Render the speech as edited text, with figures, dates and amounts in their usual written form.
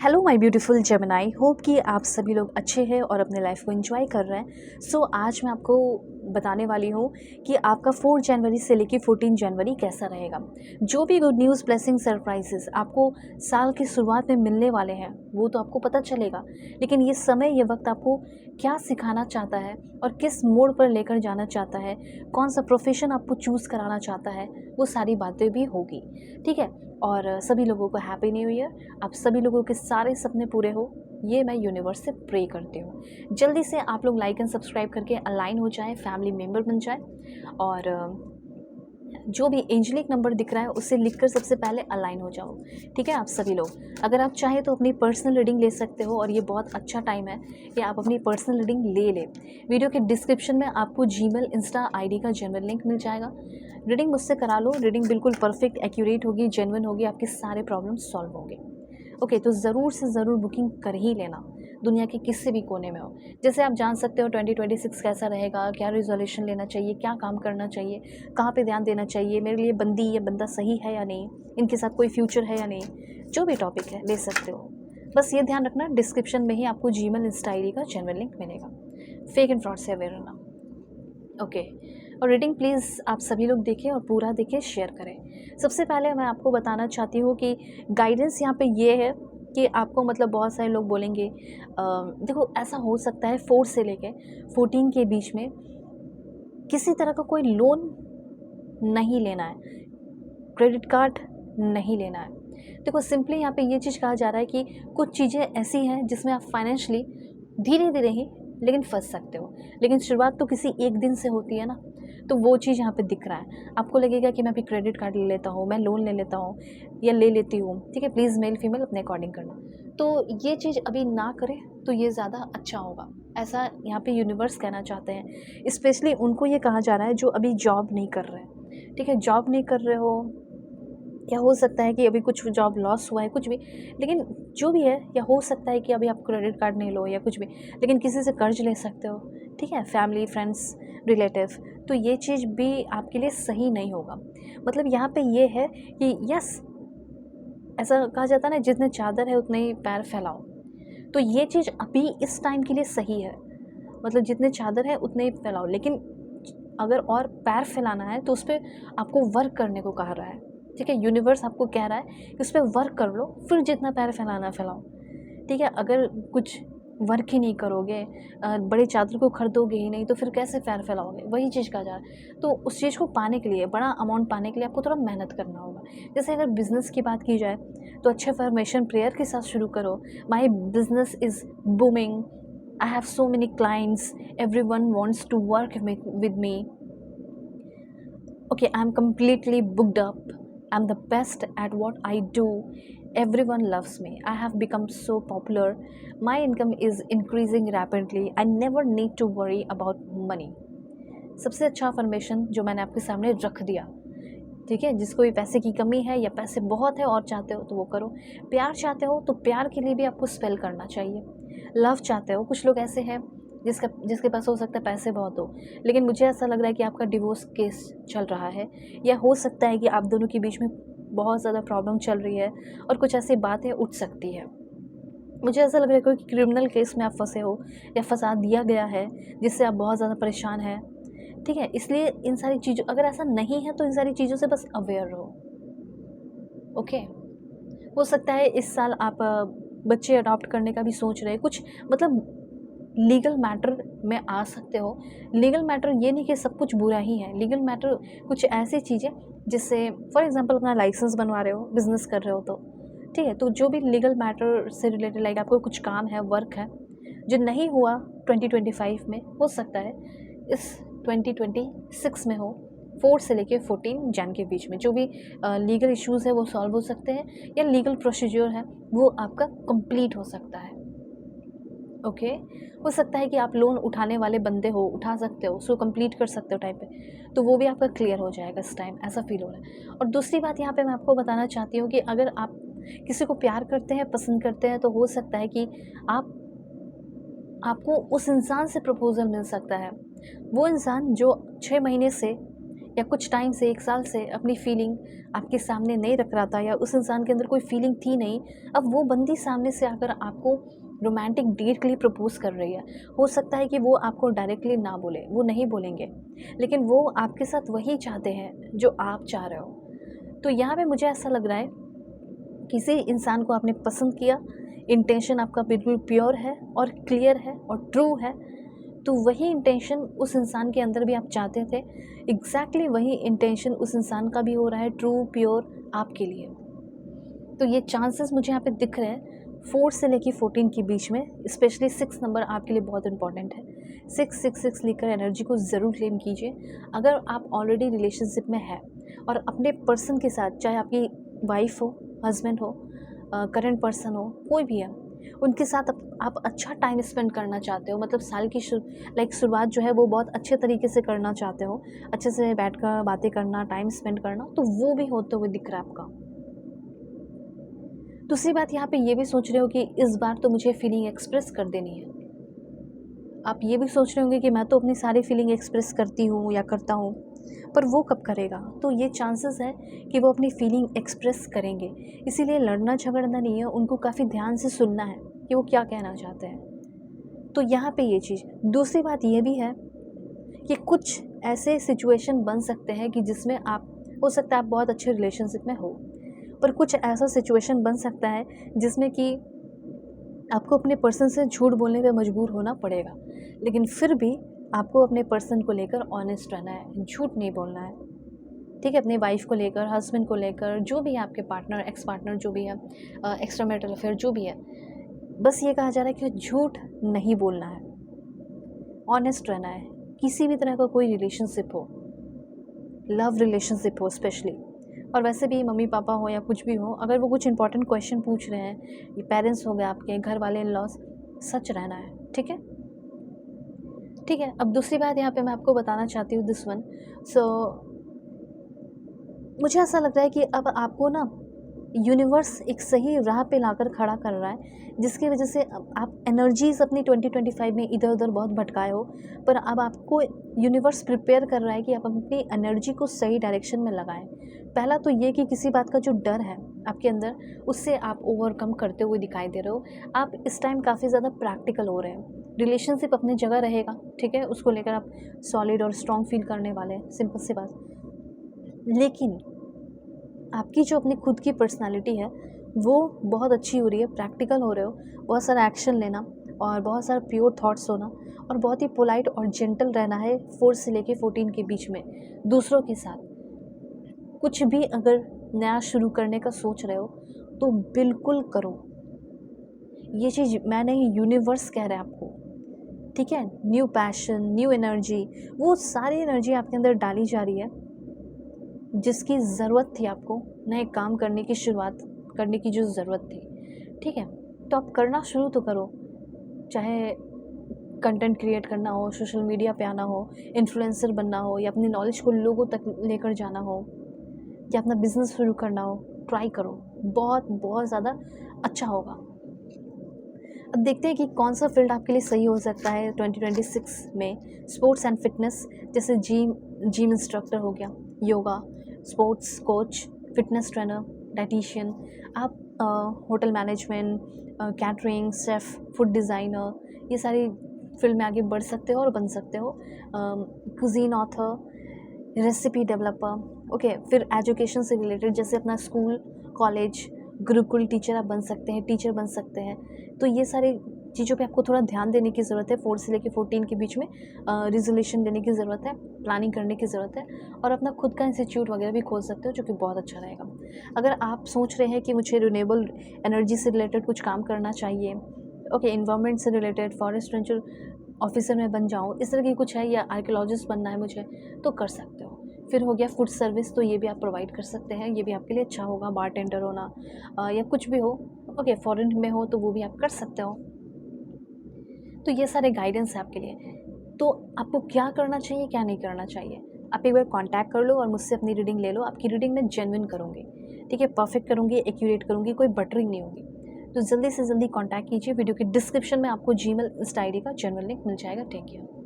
Hello my beautiful Gemini, hope कि आप सभी लोग अच्छे हैं और अपने लाइफ को एंजॉय कर रहे हैं। आज मैं आपको बताने वाली हूँ कि आपका 4 जनवरी से लेकर 14 जनवरी कैसा रहेगा। जो भी गुड न्यूज़, ब्लेसिंग, सरप्राइजेस आपको साल की शुरुआत में मिलने वाले हैं वो तो आपको पता चलेगा, लेकिन ये समय, ये वक्त आपको क्या सिखाना चाहता है और किस मोड़ पर लेकर जाना चाहता है, कौन सा प्रोफेशन आपको चूज़ कराना चाहता है, वो सारी बातें भी होगी। ठीक है। और सभी लोगों को हैप्पी न्यू ईयर। आप सभी लोगों के सारे सपने पूरे हो, ये मैं यूनिवर्स से प्रे करती हूँ। जल्दी से आप लोग लाइक एंड सब्सक्राइब करके अलाइन हो जाएं, फैमिली मेम्बर बन जाएं। और जो भी एंजलिक नंबर दिख रहा है उससे लिखकर सबसे पहले अलाइन हो जाओ। ठीक है। आप सभी लोग अगर आप चाहें तो अपनी पर्सनल रीडिंग ले सकते हो, और ये बहुत अच्छा टाइम है कि आप अपनी पर्सनल रीडिंग ले लें। वीडियो के डिस्क्रिप्शन में आपको जीमेल, इंस्टा आईडी का जेन्युइन लिंक मिल जाएगा। रीडिंग मुझसे करा लो। रीडिंग बिल्कुल परफेक्ट, एक्यूरेट होगी, जेन्युइन होगी, आपके सारे प्रॉब्लम सॉल्व होंगे। ओके, तो ज़रूर से ज़रूर बुकिंग कर ही लेना, दुनिया के किसी भी कोने में हो। जैसे आप जान सकते हो 2026 कैसा रहेगा, क्या रिजोल्यूशन लेना चाहिए, क्या काम करना चाहिए, कहाँ पे ध्यान देना चाहिए, मेरे लिए बंदी या बंदा सही है या नहीं, इनके साथ कोई फ्यूचर है या नहीं, जो भी टॉपिक है ले सकते हो। बस ये ध्यान रखना, डिस्क्रिप्शन में ही आपको जीमेल, इंस्टा आईडी का जेन्युइन लिंक मिलेगा। फेक एंड फ्रॉड से अवेयर रहना। ओके। और रीडिंग प्लीज़ आप सभी लोग देखें और पूरा देखें, शेयर करें। सबसे पहले मैं आपको बताना चाहती हूँ कि गाइडेंस यहाँ पे ये है कि आपको, मतलब बहुत सारे लोग बोलेंगे देखो ऐसा हो सकता है 4 से लेके 14 के बीच में किसी तरह का कोई लोन नहीं लेना है, क्रेडिट कार्ड नहीं लेना है। देखो सिंपली यहाँ पे ये चीज़ कहा जा रहा है कि कुछ चीज़ें ऐसी हैं जिसमें आप फाइनेंशियली धीरे धीरे ही लेकिन फंस सकते हो, लेकिन शुरुआत तो किसी एक दिन से होती है ना। तो वो चीज़ यहाँ पे दिख रहा है। आपको लगेगा कि मैं अभी क्रेडिट कार्ड ले लेता हूँ, मैं लोन ले लेता हूँ या ले लेती हूँ। ठीक है, प्लीज़ मेल फीमेल अपने अकॉर्डिंग करना। तो ये चीज़ अभी ना करें तो ये ज़्यादा अच्छा होगा, ऐसा यहाँ पे यूनिवर्स कहना चाहते हैं। स्पेशली उनको ये कहा जा रहा है जो अभी जॉब नहीं कर रहे हैं। ठीक है, जॉब नहीं कर रहे हो, या हो सकता है कि अभी कुछ जॉब लॉस हुआ है, कुछ भी, लेकिन जो भी है, या हो सकता है कि अभी आप क्रेडिट कार्ड नहीं लो या कुछ भी, लेकिन किसी से कर्ज ले सकते हो। ठीक है, फैमिली, फ्रेंड्स, रिलेटिव। तो ये चीज़ भी आपके लिए सही नहीं होगा। मतलब यहाँ पे ये है कि यस, ऐसा कहा जाता है ना, जितने चादर है उतने ही पैर फैलाओ। तो ये चीज़ अभी इस टाइम के लिए सही है, मतलब जितने चादर है उतने ही फैलाओ, लेकिन अगर और पैर फैलाना है तो उस पर आपको वर्क करने को कहा रहा है। ठीक है, यूनिवर्स आपको कह रहा है कि उस पर वर्क कर लो, फिर जितना पैर फैलाना फैलाओ। ठीक है, अगर कुछ वर्क ही नहीं करोगे, बड़े चादर को खरीदोगे ही नहीं, तो फिर कैसे पैर फैलाओगे? वही चीज़ कहा जा रहा है। तो उस चीज़ को पाने के लिए, बड़ा अमाउंट पाने के लिए आपको थोड़ा मेहनत करना होगा। जैसे अगर बिज़नेस की बात की जाए तो अच्छे फॉर्मेशन प्रेयर के साथ शुरू करो। My business is booming, I have so many clients, everyone wants to work with me. Okay, I'm completely booked up. I'm the best at what I do. Everyone loves me. I have become so popular. My income is increasing rapidly. I never need to worry about money. सबसे अच्छा affirmation जो मैंने आपके सामने रख दिया। ठीक है, जिसको भी पैसे की कमी है या पैसे बहुत है और चाहते हो तो वो करो। प्यार चाहते हो तो प्यार के लिए भी आपको स्पेल करना चाहिए। लव चाहते हो, कुछ लोग ऐसे हैं जिसके पास हो सकता है पैसे बहुत हो, लेकिन मुझे ऐसा लग रहा है कि आपका डिवोर्स केस चल रहा है, या हो सकता है कि आप दोनों के बीच में बहुत ज़्यादा प्रॉब्लम चल रही है और कुछ ऐसी बातें उठ सकती है। मुझे ऐसा लग रहा है कोई क्रिमिनल केस में आप फंसे हो या फंसा दिया गया है, जिससे आप बहुत ज़्यादा परेशान हैं। ठीक है, इसलिए इन सारी चीज़ों, अगर ऐसा नहीं है तो इन सारी चीज़ों से बस अवेयर रहो। ओके। हो सकता है इस साल आप बच्चे अडॉप्ट करने का भी सोच रहे हैं, कुछ मतलब लीगल मैटर में आ सकते हो। लीगल मैटर ये नहीं कि सब कुछ बुरा ही है। लीगल मैटर कुछ ऐसी चीज़ें जिससे, फॉर एग्जांपल अपना लाइसेंस बनवा रहे हो, बिजनेस कर रहे हो, तो ठीक है, तो जो भी लीगल मैटर से रिलेटेड, लाइक आपको कुछ काम है, वर्क है जो नहीं हुआ 2025 में, हो सकता है इस 2026 में हो। 4 से लेके 14 जन के बीच में जो भी लीगल इश्यूज़ है वो सॉल्व हो सकते हैं, या लीगल प्रोसीजर है वो आपका कंप्लीट हो सकता है। ओके। हो सकता है कि आप लोन उठाने वाले बंदे हो, उठा सकते हो, उसको कंप्लीट कर सकते हो टाइम पे, तो वो भी आपका क्लियर हो जाएगा इस टाइम, ऐसा फील हो रहा है। और दूसरी बात यहाँ पे मैं आपको बताना चाहती हूँ कि अगर आप किसी को प्यार करते हैं, पसंद करते हैं, तो हो सकता है कि आपको उस इंसान से प्रपोज़ल मिल सकता है। वो इंसान जो 6 महीने से या कुछ टाइम से 1 साल से अपनी फीलिंग आपके सामने नहीं रख रहा था या उस इंसान के अंदर कोई फीलिंग थी नहीं, अब वो बंदी सामने से आकर आपको रोमांटिक डेट के लिए प्रपोज़ कर रही है। हो सकता है कि वो आपको डायरेक्टली ना बोले, वो नहीं बोलेंगे, लेकिन वो आपके साथ वही चाहते हैं जो आप चाह रहे हो। तो यहाँ पे मुझे ऐसा लग रहा है, किसी इंसान को आपने पसंद किया, इंटेंशन आपका बिल्कुल प्योर है और क्लियर है और ट्रू है, तो वही इंटेंशन उस इंसान के अंदर भी आप चाहते थे, एग्जैक्टली वही इंटेंशन उस इंसान का भी हो रहा है, ट्रू प्योर आपके लिए। तो ये चांसेस मुझे यहाँ पे दिख रहे हैं 4 से लेके 14 के बीच में, स्पेशली 6 नंबर आपके लिए बहुत इंपॉर्टेंट है। 666 लेकर एनर्जी को ज़रूर क्लेम कीजिए। अगर आप ऑलरेडी रिलेशनशिप में है और अपने पर्सन के साथ, चाहे आपकी वाइफ हो, हस्बैंड हो, करंट पर्सन हो, कोई भी है, उनके साथ आप अच्छा टाइम स्पेंड करना चाहते हो, मतलब साल की शुरुआत जो है वो बहुत अच्छे तरीके से करना चाहते हो, अच्छे से बैठकर बातें करना, टाइम स्पेंड करना, तो वो भी होते हुए दिख रहा है आपका। दूसरी बात, यहाँ पे ये भी सोच रहे हो कि इस बार तो मुझे फीलिंग एक्सप्रेस कर देनी है। आप ये भी सोच रहे होंगे कि मैं तो अपनी सारी फीलिंग एक्सप्रेस करती हूँ या करता हूँ, पर वो कब करेगा। तो ये चांसेस है कि वो अपनी फीलिंग एक्सप्रेस करेंगे, इसीलिए लड़ना झगड़ना नहीं है, उनको काफ़ी ध्यान से सुनना है कि वो क्या कहना चाहते हैं। तो यहाँ पे ये चीज़। दूसरी बात ये भी है कि कुछ ऐसे सिचुएशन बन सकते हैं कि जिसमें आप, हो सकता है आप बहुत अच्छे रिलेशनशिप में हो, पर कुछ ऐसा सिचुएशन बन सकता है जिसमें कि आपको अपने पर्सन से झूठ बोलने पे मजबूर होना पड़ेगा, लेकिन फिर भी आपको अपने पर्सन को लेकर ऑनेस्ट रहना है, झूठ नहीं बोलना है, ठीक है। अपनी वाइफ को लेकर, हस्बैंड को लेकर, जो भी है आपके पार्टनर, एक्स पार्टनर जो भी है, एक्स्ट्रा मैरिटल अफेयर जो भी है, बस ये कहा जा रहा है कि झूठ नहीं बोलना है, ऑनेस्ट रहना है। किसी भी तरह का कोई रिलेशनशिप हो, लव रिलेशनशिप हो स्पेशली, और वैसे भी मम्मी पापा हो या कुछ भी हो, अगर वो कुछ इंपॉर्टेंट क्वेश्चन पूछ रहे हैं, ये पेरेंट्स हो गए आपके, घर वाले, इन लॉज, सच रहना है, ठीक है, ठीक है। अब दूसरी बात यहाँ पे मैं आपको बताना चाहती हूँ, दिस वन। सो मुझे ऐसा लगता है कि अब आपको ना यूनिवर्स एक सही राह पे लाकर खड़ा कर रहा है, जिसकी वजह से अब आप एनर्जीज अपनी 2025 में इधर उधर बहुत भटकाए हो, पर अब आपको यूनिवर्स प्रिपेयर कर रहा है कि आप अपनी एनर्जी को सही डायरेक्शन में लगाएं। पहला तो ये कि किसी बात का जो डर है आपके अंदर, उससे आप ओवरकम करते हुए दिखाई दे रहे हो। आप इस टाइम काफ़ी ज़्यादा प्रैक्टिकल हो रहे हैं। रिलेशनशिप अपनी जगह रहेगा, ठीक है, उसको लेकर आप सॉलिड और स्ट्रॉन्ग फील करने वाले हैं, सिंपल सी बात। लेकिन आपकी जो अपनी खुद की पर्सनालिटी है वो बहुत अच्छी हो रही है, प्रैक्टिकल हो रहे हो, बहुत सारा एक्शन लेना और बहुत सारा प्योर थॉट्स होना और बहुत ही पोलाइट और जेंटल रहना है 4 से लेके 14 के बीच में दूसरों के साथ। कुछ भी अगर नया शुरू करने का सोच रहे हो तो बिल्कुल करो, ये चीज़ मैं नहीं, यूनिवर्स कह रहा है आपको, ठीक है। न्यू पैशन, न्यू एनर्जी, वो सारी एनर्जी आपके अंदर डाली जा रही है जिसकी ज़रूरत थी आपको नए काम करने की, शुरुआत करने की जो ज़रूरत थी, ठीक है। तो आप करना शुरू तो करो, चाहे कंटेंट क्रिएट करना हो, सोशल मीडिया पे आना हो, इन्फ्लुएंसर बनना हो, या अपनी नॉलेज को लोगों तक लेकर जाना हो, या अपना बिजनेस शुरू करना हो, ट्राई करो, बहुत बहुत ज़्यादा अच्छा होगा। अब देखते हैं कि कौन सा फील्ड आपके लिए सही हो सकता है 2026 में। स्पोर्ट्स एंड फिटनेस, जैसे जिम इंस्ट्रक्टर हो गया, yoga, sports coach, fitness trainer, dietitian, आप hotel management, catering, chef, food designer, ये सारी फील्ड में आगे बढ़ सकते हो और बन सकते हो। Cuisine author, recipe developer, okay. फिर एजुकेशन से रिलेटेड, जैसे अपना स्कूल, कॉलेज, गुरुकुल टीचर आप बन सकते हैं, टीचर बन सकते हैं। तो ये सारी चीज़ों पे आपको थोड़ा ध्यान देने की ज़रूरत है। 4 से लेकर 14 के बीच में रिजोल्यूशन देने की ज़रूरत है, प्लानिंग करने की ज़रूरत है, और अपना खुद का इंस्टीट्यूट वगैरह भी खोल सकते हो, जो कि बहुत अच्छा रहेगा। अगर आप सोच रहे हैं कि मुझे रिन्यूएबल एनर्जी से रिलेटेड कुछ काम करना चाहिए, ओके, इन्वायरमेंट से रिलेटेड, फॉरेस्ट रेंजर ऑफिसर में बन जाऊँ, इस तरह की कुछ है, या आर्कियोलॉजिस्ट बनना है मुझे, तो कर सकते हो। फिर हो गया फूड सर्विस, तो ये भी आप प्रोवाइड कर सकते हैं, ये भी आपके लिए अच्छा होगा, बारटेंडर होना या कुछ भी हो, ओके, फॉरेन में हो तो वो भी आप कर सकते हो। तो ये सारे गाइडेंस है आपके लिए। तो आपको क्या करना चाहिए, क्या नहीं करना चाहिए, आप एक बार कांटेक्ट कर लो और मुझसे अपनी रीडिंग ले लो। आपकी रीडिंग मैं जेन्युइन करूँगी, ठीक है, परफेक्ट करूँगी, एक्यूरेट करूँगी, कोई बटरिंग नहीं होगी। तो जल्दी से जल्दी कांटेक्ट कीजिए। वीडियो के डिस्क्रिप्शन में आपको जीमेल, इंस्टा आईडी का जेन्युइन लिंक मिल जाएगा। Take care.